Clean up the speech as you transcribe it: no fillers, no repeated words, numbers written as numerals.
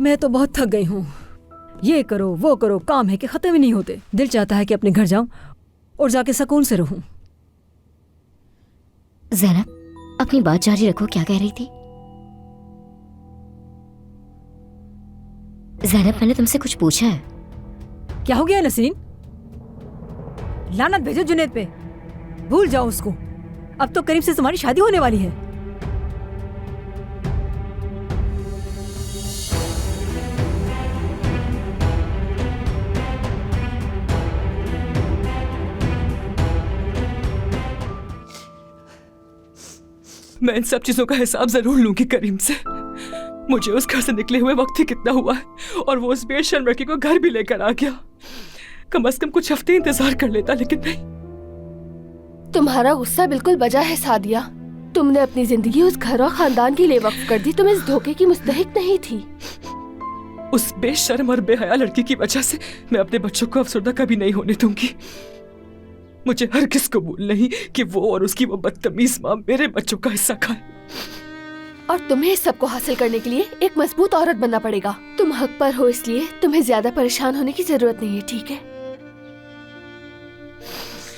मैं तो बहुत थक गई हूँ। ये करो वो करो, काम है कि खत्म ही नहीं होते। दिल चाहता है कि अपने घर जाऊं और जाके सुकून से रहूं। ज़ैनब, अपनी बात जारी रखो, क्या कह रही थी? ज़ैनब, मैंने तुमसे कुछ पूछा है। क्या हो गया नसीन? लानत भेजो जुनैद पे, भूल जाओ उसको। अब तो करीब से तुम्हारी शादी होने वाली है। मैं इन सब चीजों का हिसाब जरूर लूंगी करीम से। मुझे उस घर से निकले हुए वक्त ही कितना हुआ है, और वो उस बेशर्म लड़की को घर भी लेकर आ गया। कम से कम कुछ हफ्ते इंतजार कर लेता, लेकिन नहीं। तुम्हारा गुस्सा बिल्कुल बजा है सादिया। तुमने अपनी जिंदगी उस घर और खानदान के लिए वक्फ कर दी। तुम इस धोखे की मुस्तहिक नहीं थी। उस बेशर्म और बेहया लड़की की वजह से मैं अपने बच्चों को अफसरदा कभी नहीं होने दूंगी। मुझे हरगिज़ कबूल नहीं कि वो और उसकी वो बदतमीज माँ मेरे बच्चों का हिस्सा खाए। और तुम्हें इस सब को हासिल करने के लिए एक मजबूत औरत बनना पड़ेगा। तुम हक पर हो, इसलिए तुम्हें ज्यादा परेशान होने की जरूरत नहीं है, ठीक है?